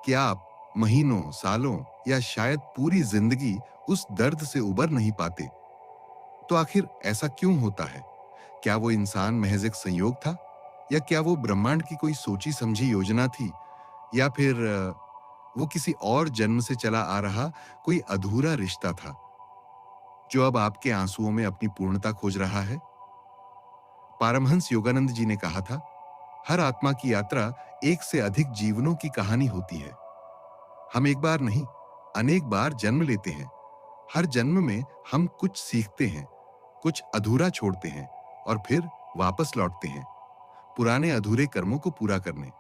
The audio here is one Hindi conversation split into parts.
कि आप महीनों, सालों या शायद पूरी जिंदगी उस दर्द से उबर नहीं पाते। तो आखिर ऐसा क्यों होता है? क्या वो इंसान महज एक संयोग था, या क्या वो ब्रह्मांड की कोई सोची समझी योजना थी, या फिर वो किसी और जन्म से चला आ रहा कोई अधूरा रिश्ता था जो अब आपके आंसुओं में अपनी पूर्णता खोज रहा है? पारमहंस योगानंद जी ने कहा था, हर आत्मा की यात्रा एक से अधिक जीवनों की कहानी होती है। हम एक बार नहीं, अनेक बार जन्म लेते हैं। हर जन्म में हम कुछ सीखते हैं, कुछ अधूरा छोड़ते हैं और फिर वापस लौटते हैं पुराने अधूरे कर्मों को पूरा करने।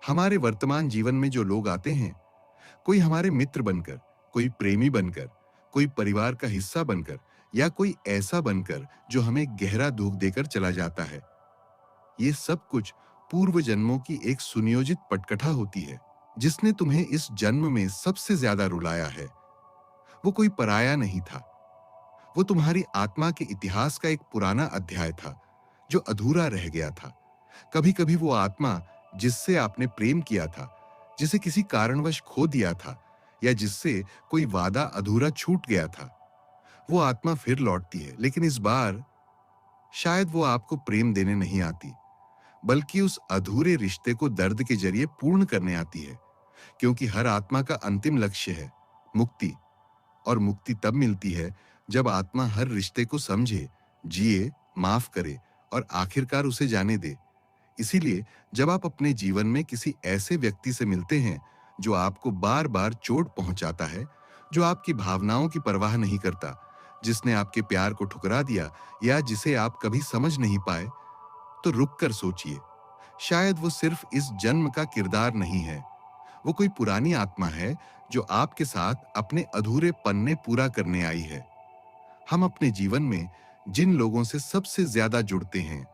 हमारे वर्तमान जीवन में जो लोग आते हैं, कोई हमारे मित्र बनकर, कोई प्रेमी बनकर, कोई परिवार का हिस्सा बनकर, या कोई ऐसा बनकर जो हमें गहरा दुख देकर चला जाता है, ये सब कुछ पूर्व जन्मों की एक सुनियोजित पटकथा होती है जिसने तुम्हें इस जन्म में सबसे ज्यादा रुलाया है। वो कोई पराया नहीं था, वो तुम्हारी आत्मा के इतिहास का एक पुराना अध्याय था जो अधूरा रह गया था। कभी कभी वो आत्मा जिससे आपने प्रेम किया था, जिसे किसी कारणवश खो दिया था, या जिससे कोई वादा अधूरा छूट गया था, वो आत्मा फिर लौटती है। लेकिन इस बार शायद वो आपको प्रेम देने नहीं आती, बल्कि उस अधूरे रिश्ते को दर्द के जरिए पूर्ण करने आती है। क्योंकि हर आत्मा का अंतिम लक्ष्य है मुक्ति, और मुक्ति तब मिलती है जब आत्मा हर रिश्ते को समझे, जिए, माफ करे और आखिरकार उसे जाने दे। इसीलिए जब आप अपने जीवन में किसी ऐसे व्यक्ति से मिलते हैं जो आपको बार-बार चोट पहुंचाता है, जो आपकी भावनाओं की परवाह नहीं करता, जिसने आपके प्यार को ठुकरा दिया, या जिसे आप कभी समझ नहीं पाए, तो रुक कर सोचिए, शायद वो सिर्फ इस जन्म का किरदार नहीं है। वो कोई पुरानी आत्मा है जो आपके साथ अपने अधूरे पन्ने पूरा करने आई है। हम अपने जीवन में जिन लोगों से सबसे ज्यादा जुड़ते हैं,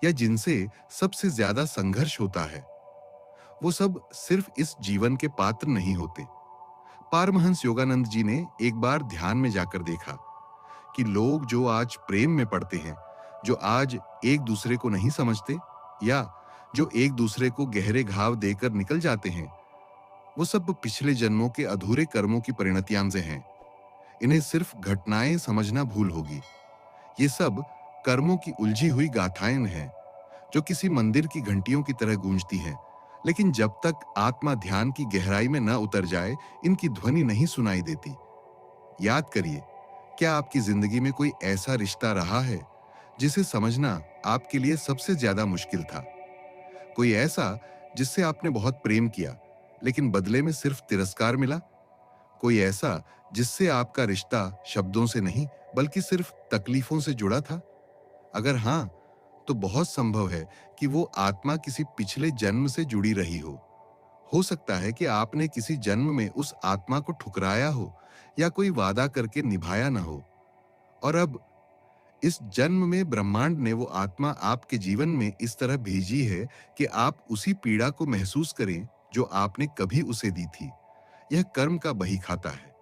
या जिनसे सबसे ज्यादा संघर्ष होता है, वो सब सिर्फ इस जीवन के पात्र नहीं होते। पारमहंस योगानंद जी ने एक बार ध्यान में जाकर देखा कि लोग जो आज प्रेम में पड़ते हैं, जो आज एक दूसरे को नहीं समझते, या जो एक दूसरे को गहरे घाव देकर निकल जाते हैं, वो सब पिछले जन्मों के अधूरे कर्मों की परिणतियां से हैं। इन्हें सिर्फ घटनाएं समझना भूल होगी। ये सब कर्मों की उलझी हुई गाथाएं हैं जो किसी मंदिर की घंटियों की तरह गूंजती हैं, लेकिन जब तक आत्मा ध्यान की गहराई में न उतर जाए, इनकी ध्वनि नहीं सुनाई देती। याद करिए, क्या आपकी जिंदगी में कोई ऐसा रिश्ता रहा है जिसे समझना आपके लिए सबसे ज्यादा मुश्किल था? कोई ऐसा जिससे आपने बहुत प्रेम किया, लेकिन बदले में सिर्फ तिरस्कार मिला? कोई ऐसा जिससे आपका रिश्ता शब्दों से नहीं, बल्कि सिर्फ तकलीफों से जुड़ा था? अगर हाँ, तो बहुत संभव है कि वो आत्मा किसी पिछले जन्म से जुड़ी रही हो। हो सकता है कि आपने किसी जन्म में उस आत्मा को ठुकराया हो, या कोई वादा करके निभाया ना हो, और अब इस जन्म में ब्रह्मांड ने वो आत्मा आपके जीवन में इस तरह भेजी है कि आप उसी पीड़ा को महसूस करें जो आपने कभी उसे दी थी। यह कर्म का बही खाता है,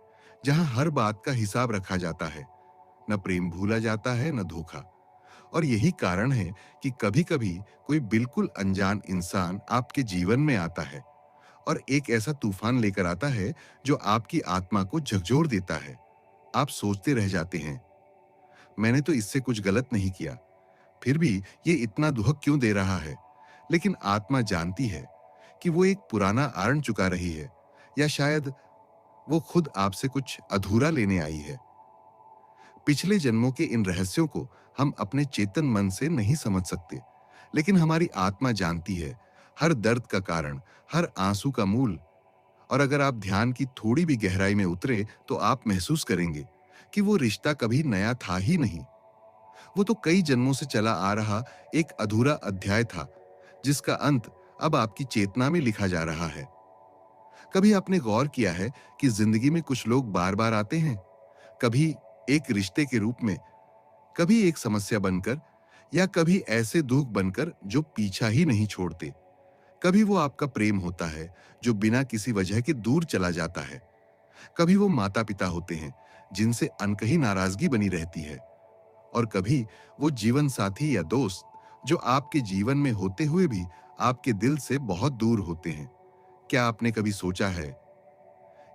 जहां हर बात का हिसाब रखा जाता है, न प्रेम भूला जाता है, न धोखा। और यही कारण है कि कभी-कभी कोई बिल्कुल अनजान इंसान आपके जीवन में आता है और एक ऐसा तूफान लेकर आता है जो आपकी आत्मा को झकझोर देता है। आप सोचते रह जाते हैं, मैंने तो इससे कुछ गलत नहीं किया, फिर भी ये इतना दुख क्यों दे रहा है? लेकिन आत्मा जानती है कि वो एक पुराना आरण चुका रही है, या शायद वो खुद आपसे कुछ अधूरा लेने आई है। पिछले जन्मों के इन रहस्यों को हम अपने चेतन मन से नहीं समझ सकते, लेकिन हमारी आत्मा जानती है हर दर्द का कारण, हर आंसू का मूल। और अगर आप ध्यान की थोड़ी भी गहराई में उतरे, तो आप महसूस करेंगे कि वो रिश्ता कभी नया था ही नहीं। वो तो कई जन्मों से चला आ रहा एक अधूरा अध्याय था, जिसका अंत अब आपकी चेतना में लिखा जा रहा है। कभी आपने गौर किया है कि जिंदगी में कुछ लोग बार-बार आते हैं, कभी एक रिश्ते के रूप में, कभी एक समस्या बनकर, या कभी ऐसे दुख बनकर जो पीछा ही नहीं छोड़ते। कभी वो आपका प्रेम होता है जो बिना किसी वजह के दूर चला जाता है। कभी वो माता-पिता होते हैं जिनसे अनकही नाराजगी बनी रहती है, और कभी वो जीवन साथी या दोस्त जो आपके जीवन में होते हुए भी आपके दिल से बहुत दूर होते हैं। क्या आपने कभी सोचा है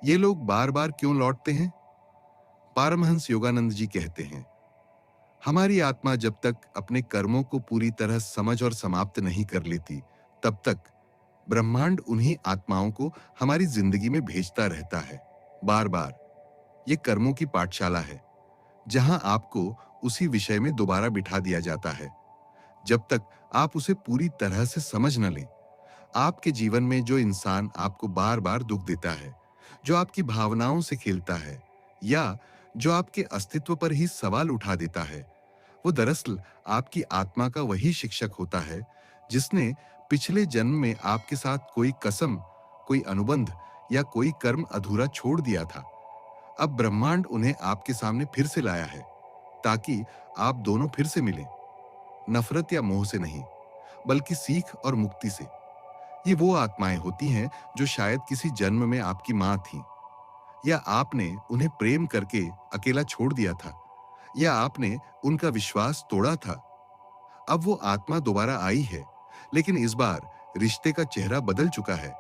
ये लोग बार बार क्यों लौटते हैं? पारमहंस योगानंद जी कहते हैं, हमारी आत्मा जब तक अपने कर्मों को पूरी तरह समझ और समाप्त नहीं कर लेती, तब तक ब्रह्मांड उन्हीं आत्माओं को हमारी जिंदगी में भेजता रहता है, बार बार। ये कर्मों की पाठशाला है, जहां आपको उसी विषय में दोबारा बिठा दिया जाता है, जब तक आप उसे पूरी तरह से समझ न लें। आपके जीवन में जो इंसान आपको बार बार दुख देता है, जो आपकी भावनाओं से खेलता है, या जो आपके अस्तित्व पर ही सवाल उठा देता है, वो दरअसल आपकी आत्मा का वही शिक्षक होता है जिसने पिछले जन्म में आपके साथ कोई कसम, कोई अनुबंध या कोई कर्म अधूरा छोड़ दिया था। अब ब्रह्मांड उन्हें आपके सामने फिर से लाया है, ताकि आप दोनों फिर से मिलें, नफरत या मोह से नहीं, बल्कि सीख और मुक्ति से। ये वो आत्माएं होती हैं जो शायद किसी जन्म में आपकी मां थीं, या आपने उन्हें प्रेम करके अकेला छोड़ दिया था, या आपने उनका विश्वास तोड़ा था। अब वो आत्मा दोबारा आई है, लेकिन इस बार रिश्ते का चेहरा बदल चुका है।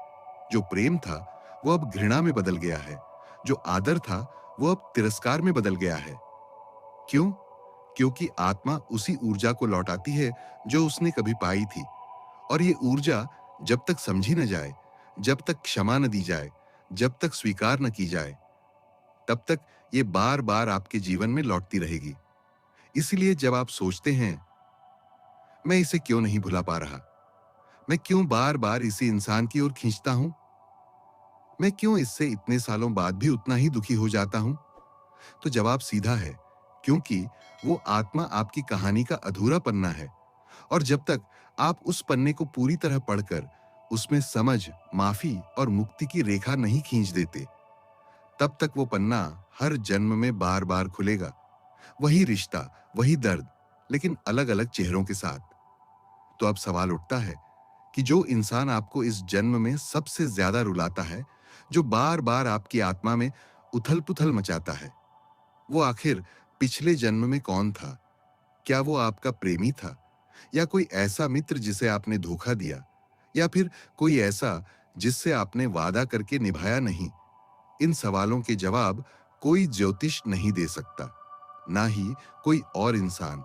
जो प्रेम था वो अब घृणा में बदल गया है, जो आदर था वो अब तिरस्कार में बदल गया है। क्यों? क्योंकि आत्मा उसी ऊर्जा को लौटाती है जो उसने कभी पाई थी, और ये ऊर्जा जब तक समझी न जाए, जब तक क्षमा न दी जाए, जब तक स्वीकार न की जाए, तब तक ये बार बार आपके जीवन में लौटती रहेगी। इसलिए जब आप सोचते हैं, मैं इसे क्यों नहीं भुला पा रहा, मैं क्यों बार बार इसी इंसान की ओर खींचता हूं, मैं क्यों इससे इतने सालों बाद भी उतना ही दुखी हो जाता हूं, तो जवाब सीधा है, क्योंकि वो आत्मा आपकी कहानी का अधूरा पन्ना है। और जब तक आप उस पन्ने को पूरी तरह पढ़कर उसमें समझ, माफी और मुक्ति की रेखा नहीं खींच देते, तब तक वो पन्ना हर जन्म में बार बार खुलेगा। वही रिश्ता, वही दर्द, लेकिन अलग अलग चेहरों के साथ। तो अब सवाल उठता है कि जो इंसान आपको इस जन्म में सबसे ज्यादा रुलाता है, जो बार बार आपकी आत्मा में उथल पुथल मचाता है, वो आखिर पिछले जन्म में कौन था? क्या वो आपका प्रेमी था, या कोई ऐसा मित्र जिसे आपने धोखा दिया, या फिर कोई ऐसा जिससे आपने वादा करके निभाया नहीं? इन सवालों के जवाब कोई ज्योतिष नहीं दे सकता, ना ही कोई और इंसान,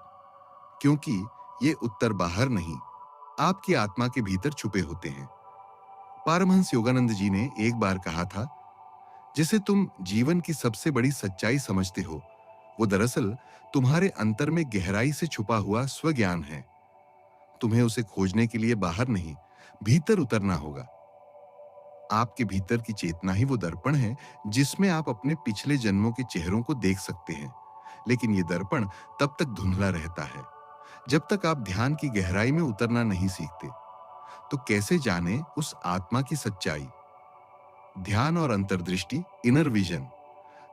क्योंकि ये उत्तर बाहर नहीं, आपकी आत्मा के भीतर छुपे होते हैं। पारमहंस योगानंद जी ने एक बार कहा था, जिसे तुम जीवन की सबसे बड़ी सच्चाई समझते हो, वो दरअसल तुम्हारे अंतर में गहराई से छुपा हुआ स्वज्ञान है। तुम्हें उसे खोजने के लिए बाहर नहीं, भीतर उतरना होगा। आपके भीतर की चेतना ही वो दर्पण है जिसमें आप अपने पिछले जन्मों के चेहरों को देख सकते हैं। लेकिन ये दर्पण तब तक धुंधला रहता है जब तक आप ध्यान की गहराई में उतरना नहीं सीखते। तो कैसे जाने उस आत्मा की सच्चाई? ध्यान और अंतर्दृष्टि, इनर विजन।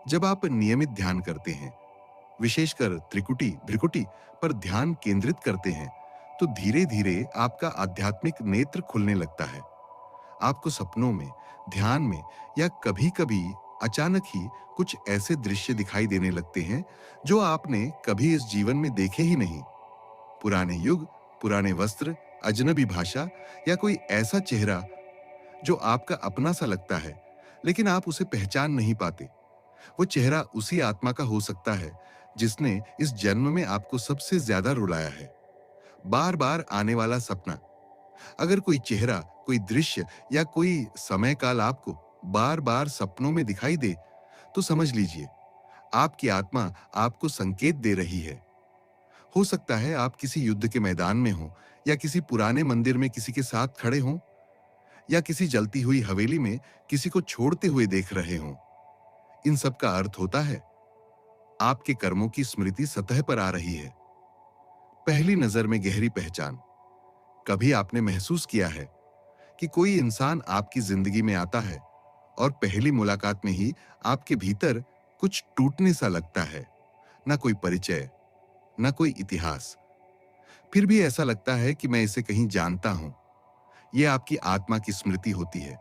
जब आप नियमित ध्यान करते हैं, विशेषकर त्रिकुटी, भ्रिकुटी पर ध्यान केंद्रित करते हैं, तो धीरे-धीरे आपका आध्यात्मिक नेत्र खुलने लगता है। आपको सपनों में, ध्यान में या कभी-कभी अचानक ही कुछ ऐसे दृश्य दिखाई देने लगते हैं जो आपने कभी इस जीवन में देखे ही नहीं। पुराने युग, पुराने वस्त्र, अजनबी भाषा, या कोई ऐसा चेहरा जो आपका अपना सा लगता है, लेकिन आप उसे पहचान नहीं पाते। वो चेहरा उसी आत्मा का हो सकता है जिसने इस जन्म में आपको सबसे ज्यादा रुलाया है। बार बार आने वाला सपना। अगर कोई चेहरा, कोई दृश्य या कोई समय काल आपको बार बार सपनों में दिखाई दे, तो समझ लीजिए आपकी आत्मा आपको संकेत दे रही है। हो सकता है आप किसी युद्ध के मैदान में हो, या किसी पुराने मंदिर में किसी के साथ खड़े हों, या किसी जलती हुई हवेली में किसी को छोड़ते हुए देख रहे हों। इन सब का अर्थ होता है आपके कर्मों की स्मृति सतह पर आ रही है। पहली नजर में गहरी पहचान। कभी आपने महसूस किया है कि कोई इंसान आपकी जिंदगी में आता है और पहली मुलाकात में ही आपके भीतर कुछ टूटने सा लगता है? ना कोई परिचय, ना कोई इतिहास, फिर भी ऐसा लगता है कि मैं इसे कहीं जानता हूं। यह आपकी आत्मा की स्मृति होती है,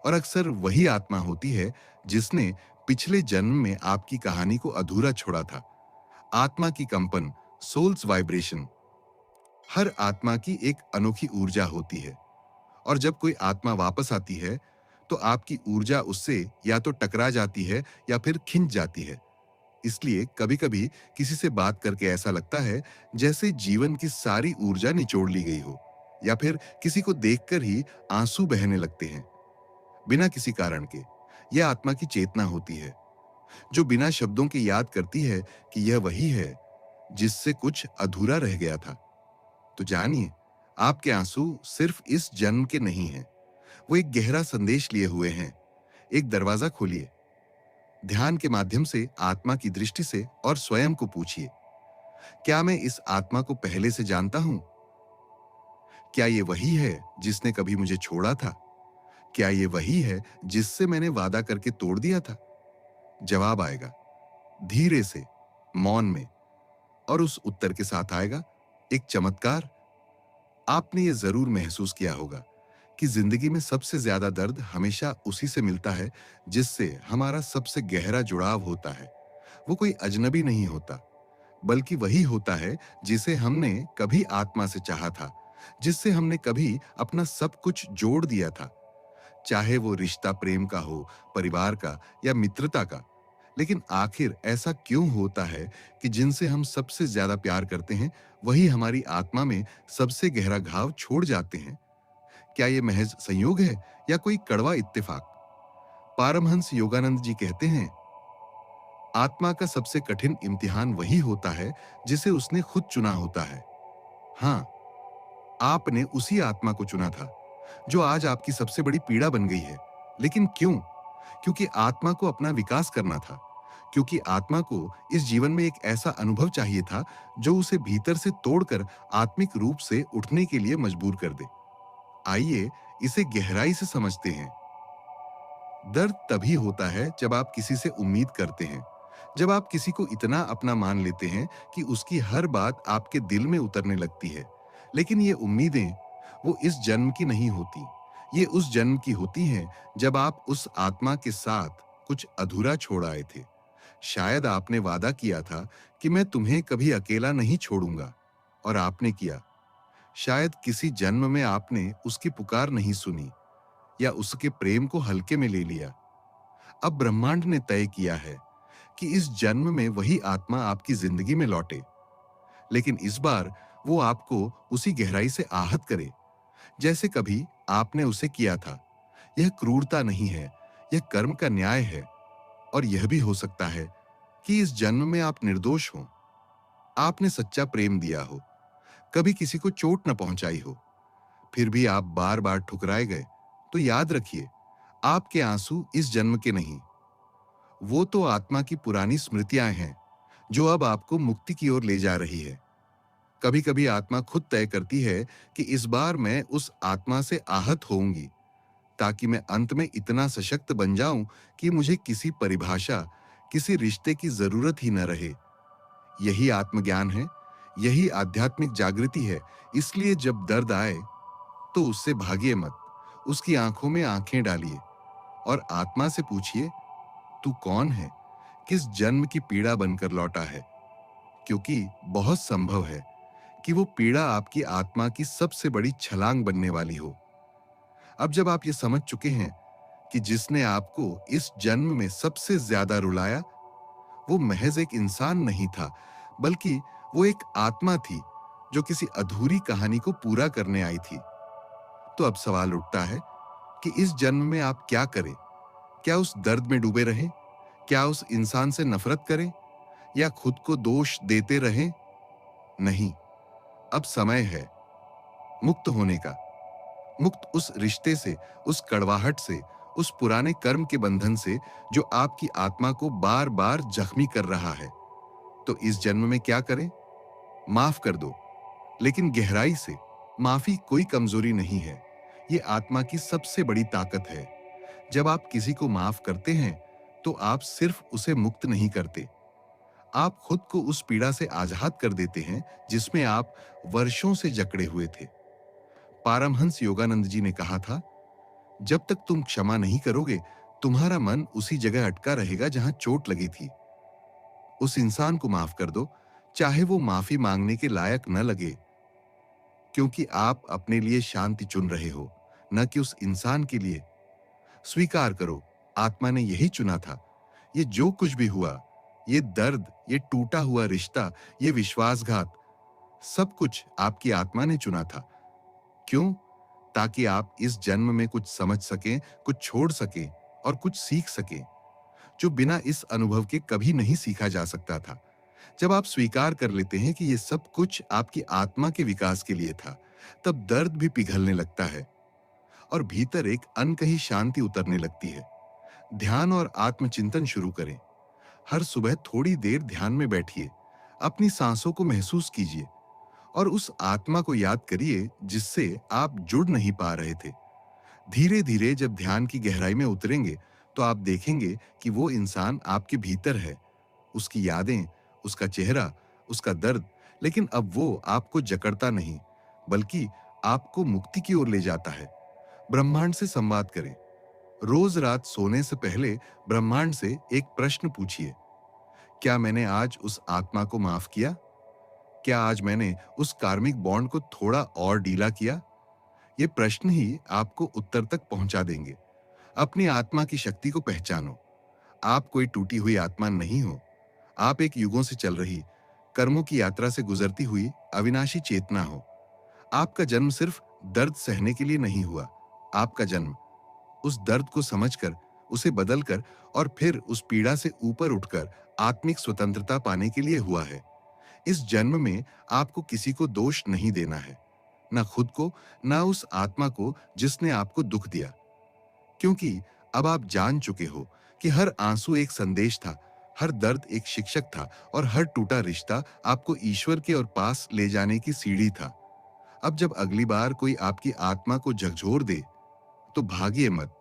और अक्सर वही आत्मा होती है जिसने पिछले जन्म में आपकी कहानी को अधूरा छोड़ा था। आत्मा की कंपन, सोल्स वाइब्रेशन। हर आत्मा की एक अनोखी ऊर्जा होती है, और जब कोई आत्मा वापस आती है, तो आपकी ऊर्जा उससे या तो टकरा जाती है या फिर खिंच जाती है। इसलिए कभी-कभी किसी से बात करके ऐसा लगता है जैसे जीवन की सारी ऊर्जा निचोड़ ली गई हो, या फिर किसी को देखकर ही आंसू बहने लगते हैं बिना किसी कारण के। यह आत्मा की चेतना होती है, जो बिना शब्दों के याद करती है कि यह वही है जिससे कुछ अधूरा रह गया था। तो जानिए, आपके आंसू सिर्फ इस जन्म के नहीं हैं, वो एक गहरा संदेश लिए हुए हैं। एक दरवाजा खोलिए, ध्यान के माध्यम से आत्मा की दृष्टि से, और स्वयं को पूछिए, क्या मैं इस आत्मा को पहले से जानता हूं? क्या ये वही है जिसने कभी मुझे छोड़ा था? क्या ये वही है जिससे मैंने वादा करके तोड़ दिया था? जवाब आएगा, धीरे से, मौन में। और उस उत्तर के साथ आएगा एक चमत्कार। आपने ये जरूर महसूस किया होगा कि जिंदगी में सबसे ज्यादा दर्द हमेशा उसी से मिलता है जिससे हमारा सबसे गहरा जुड़ाव होता है। वो कोई अजनबी नहीं होता, बल्कि वही होता है जिसे हमने कभी आत्मा से चाहा था, जिससे हमने कभी अपना सब कुछ जोड़ दिया था। चाहे वो रिश्ता प्रेम का हो, परिवार का या मित्रता का। लेकिन आखिर ऐसा क्यों होता है कि जिनसे हम सबसे ज्यादा प्यार करते हैं वही हमारी आत्मा में सबसे गहरा घाव छोड़ जाते हैं? क्या ये महज संयोग है या कोई कड़वा इत्तेफाक? पारमहंस योगानंद जी कहते हैं, आत्मा का सबसे कठिन इम्तिहान वही होता है जिसे उसने खुद चुना होता है। हाँ, आपने उसी आत्मा को चुना था जो आज आपकी सबसे बड़ी पीड़ा बन गई है। लेकिन क्यों? क्योंकि आत्मा को अपना विकास करना था। क्योंकि आत्मा को इस जीवन में एक ऐसा अनुभव चाहिए था जो उसे भीतर से तोड़कर आत्मिक रूप से उठने के लिए मजबूर कर दे। आइए इसे गहराई से समझते हैं। दर्द तभी होता है जब आप किसी से उम्मीद करते हैं, जब आप किसी को इतना अपना मान लेते हैं कि उसकी हर बात आपके दिल में उतरने लगती है। लेकिन ये उम्मीदें वो इस जन्म की नहीं होती, ये उस जन्म की होती हैं जब आप उस आत्मा के साथ कुछ अधूरा छोड़ आए थे। शायद आपने वादा किया था कि मैं तुम्हें कभी अकेला नहीं छोड़ूंगा, और आपने किया। शायद किसी जन्म में आपने उसकी पुकार नहीं सुनी या उसके प्रेम को हल्के में ले लिया। अब ब्रह्मांड ने तय किया है कि इस जन्म में वही आत्मा आपकी जिंदगी में लौटे, लेकिन इस बार वो आपको उसी गहराई से आहत करे जैसे कभी आपने उसे किया था। यह क्रूरता नहीं है, यह कर्म का न्याय है। और यह भी हो सकता है कि इस जन्म में आप निर्दोष हो, आपने सच्चा प्रेम दिया हो, कभी किसी को चोट न पहुंचाई हो, फिर भी आप बार बार ठुकराए गए। तो याद रखिए, आपके आंसू इस जन्म के नहीं, वो तो आत्मा की पुरानी स्मृतियां हैं जो अब आपको मुक्ति की ओर ले जा रही है। कभी कभी आत्मा खुद तय करती है कि इस बार मैं उस आत्मा से आहत होऊंगी, ताकि मैं अंत में इतना सशक्त बन जाऊं कि मुझे किसी परिभाषा, किसी रिश्ते की जरूरत ही न रहे। यही आत्मज्ञान है, यही आध्यात्मिक जागृति है। इसलिए जब दर्द आए तो उससे भागिए मत, उसकी आंखों में आंखें डालिए और आत्मा से पूछिए, तू कौन है, किस जन्म की पीड़ा बनकर लौटा है? क्योंकि बहुत संभव है कि वो पीड़ा आपकी आत्मा की सबसे बड़ी छलांग बनने वाली हो। अब जब आप ये समझ चुके हैं कि जिसने आपको इस जन्म में सबसे ज्यादा रुलाया वो महज एक इंसान नहीं था, बल्कि वो एक आत्मा थी जो किसी अधूरी कहानी को पूरा करने आई थी, तो अब सवाल उठता है कि इस जन्म में आप क्या करें? क्या उस दर्द में डूबे रहें? क्या उस इंसान से नफरत करें या खुद को दोष देते रहें? नहीं, अब समय है मुक्त होने का। मुक्त उस रिश्ते से, उस कड़वाहट से, उस पुराने कर्म के बंधन से जो आपकी आत्मा को बार बार जख्मी कर रहा है। तो इस जन्म में क्या करें? माफ कर दो, लेकिन गहराई से। माफी कोई कमजोरी नहीं है, ये आत्मा की सबसे बड़ी ताकत है। जब आप किसी को माफ करते हैं तो आप सिर्फ उसे मुक्त नहीं करते, आप खुद को उस पीड़ा से आजाद कर देते हैं जिसमें आप वर्षों से जकड़े हुए थे। पारमहंस योगानंद जी ने कहा था, जब तक तुम क्षमा नहीं करोगे तुम्हारा मन उसी जगह अटका रहेगा जहां चोट लगी थी। उस इंसान को माफ कर दो, चाहे वो माफी मांगने के लायक न लगे, क्योंकि आप अपने लिए शांति चुन रहे हो, न कि उस इंसान के लिए। स्वीकार करो, आत्मा ने यही चुना था। ये जो कुछ भी हुआ, ये दर्द, ये टूटा हुआ रिश्ता, ये विश्वासघात, सब कुछ आपकी आत्मा ने चुना था। क्यों? ताकि आप इस जन्म में कुछ समझ सकें, कुछ छोड़ सकें और कुछ सीख सकें, जो बिना इस अनुभव के कभी नहीं सीखा जा सकता था। जब आप स्वीकार कर लेते हैं कि ये सब कुछ आपकी आत्मा के विकास के लिए था, तब दर्द भी पिघलने लगता है और भीतर एक अनकही शांति उतरने लगती है। ध्यान और आत्मचिंतन शुरू करें। हर सुबह थोड़ी देर ध्यान में बैठिए, अपनी सांसों को महसूस कीजिए और उस आत्मा को याद करिए जिससे आप जुड़ नहीं पा रहे थे। धीरे धीरे जब ध्यान की गहराई में उतरेंगे, तो आप देखेंगे कि वो इंसान आपके भीतर है, उसकी यादें, उसका चेहरा, उसका दर्द, लेकिन अब वो आपको जकड़ता नहीं, बल्कि आपको मुक्ति की ओर ले जाता है। ब्रह्मांड से संवाद करें। रोज रात सोने से पहले ब्रह्मांड से एक प्रश्न पूछिए, क्या मैंने आज उस आत्मा को माफ किया? क्या आज मैंने उस कार्मिक बॉन्ड को थोड़ा और ढीला किया? ये प्रश्न ही आपको उत्तर तक पहुंचा देंगे। अपनी आत्मा की शक्ति को पहचानो। आप कोई टूटी हुई आत्मा नहीं हो। आप एक युगों से चल रही, कर्मों की यात्रा से गुजरती हुई अविनाशी चेतना हो। आपका जन्म सिर्फ दर्द सहने के लिए नहीं हुआ। आपका जन्म उस दर्द को समझकर, उसे बदलकर और फिर उस पीड़ा से ऊपर उठकर आत्मिक स्वतंत्रता पाने के लिए हुआ है। इस जन्म में आपको किसी को दोष नहीं देना है, ना खुद को, ना उस आत्मा को जिसने आपको दुख दिया। क्योंकि अब आप जान चुके हो कि हर आंसू एक संदेश था, हर दर्द एक शिक्षक था और हर टूटा रिश्ता आपको ईश्वर के और पास ले जाने की सीढ़ी था। अब जब अगली बार कोई आपकी आत्मा को झकझोर दे, तो भागिए मत,